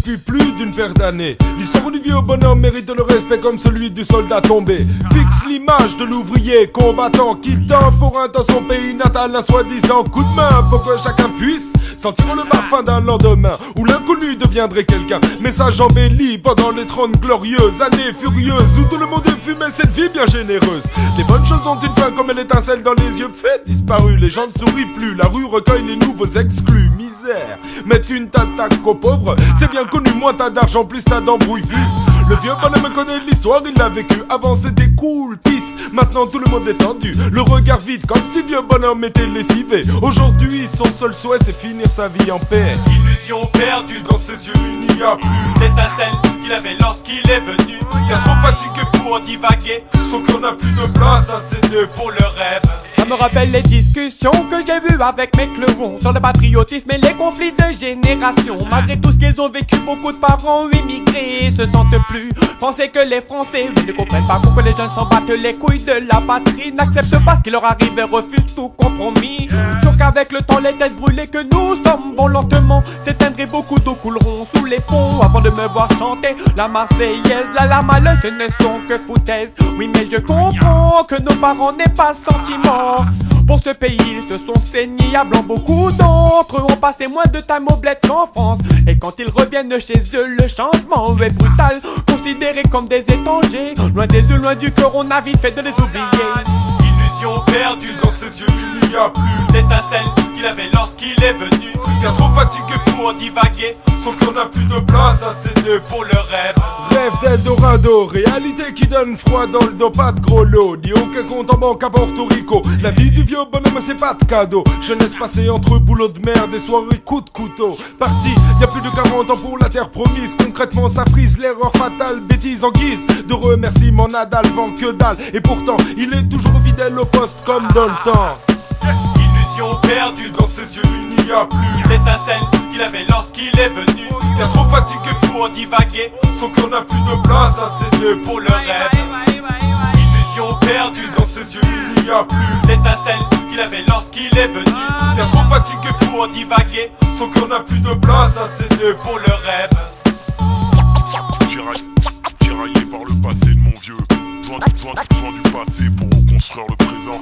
depuis plus d'une paire d'années. L'histoire du vieux bonhomme mérite le respect comme celui du soldat tombé. Fixe l'image de l'ouvrier combattant, quittant pour un temps son pays natal, un soi-disant coup de main pour que chacun puisse sentir le parfum d'un lendemain où l'inconnu deviendrait quelqu'un. Message embelli pendant les 30 glorieuses années furieuses où tout le monde fumait cette vie bien généreuse. Les bonnes choses ont une fin comme l'étincelle dans les yeux, fait disparu. Les gens ne sourient plus, la rue recueille les nouveaux exclus. Misère, mettre une t'attaque aux pauvres, c'est bien connu, moins t'as d'argent, plus t'as d'embrouilles vues. Le vieux bonhomme connaît l'histoire, il l'a vécu. Avant c'était cool, peace, maintenant tout le monde est tendu. Le regard vide, comme si vieux bonhomme était lessivé. Aujourd'hui son seul souhait c'est finir sa vie en paix. Illusion perdue, Dans ses yeux il n'y a plus l'étincelle qu'il avait lorsqu'il est venu. Il est trop fatigué Pour divaguer, sauf qu'on n'a plus de place à céder pour le rêve. Ça me rappelle les discussions que j'ai eues avec mes clerons sur le patriotisme et les conflits de génération. Malgré tout ce qu'ils ont vécu, beaucoup de parents immigrés se sentent plus français que les Français. Ils ne comprennent pas pourquoi les jeunes s'en battent les couilles de la patrie, n'acceptent pas ce qui leur arrive et refusent tout compromis. Sauf qu'avec le temps, les têtes brûlées que nous sommes vont lentement s'éteindre et beaucoup d'eau couleront sous les ponts avant de me voir chanter la Marseillaise. La larme à l'œil, ce ne sont que foutaises. Oui, mais je comprends que nos parents n'aient pas sentiment. Pour ce pays, ils se sont saignés à blanc. Beaucoup d'entre eux ont passé moins de temps au bled qu'en France. Et quand ils reviennent chez eux, le changement est brutal. Considérés comme des étrangers, loin des yeux, loin du cœur, on a vite fait de les oublier. Illusion perdue, Dans ses yeux il n'y a plus l'étincelle qu'il avait lorsqu'il est venu. Il est trop fatigué Pour divaguer, sauf qu'on n'a plus de place à céder pour le rêve. Rêve d'Eldorado, réalité qui donne froid dans le dos, pas de gros lot, ni aucun compte en banque à Porto Rico. La vie du vieux bonhomme c'est pas de cadeau. Jeunesse passée entre boulot de merde et soirées coup de couteau. Parti, y a plus de 40 ans pour la terre promise. Concrètement ça frise l'erreur fatale, bêtise en guise de remerciement. Nadal vend que dalle, et pourtant il est toujours fidèle au poste comme dans le temps. Illusion perdue, Dans ses yeux il n'y a plus l'étincelle qu'il avait lorsqu'il est venu. Il est trop fatigué Pour divaguer, sauf qu'on n'a plus de place à céder pour le rêve. Illusion perdue, Dans ses yeux il n'y a plus l'étincelle qu'il avait lorsqu'il est venu. Il est trop fatigué Pour divaguer, sauf qu'on n'a plus de place à céder pour le rêve. Tiraillé par le passé de mon vieux. Besoin du passé pour reconstruire le présent.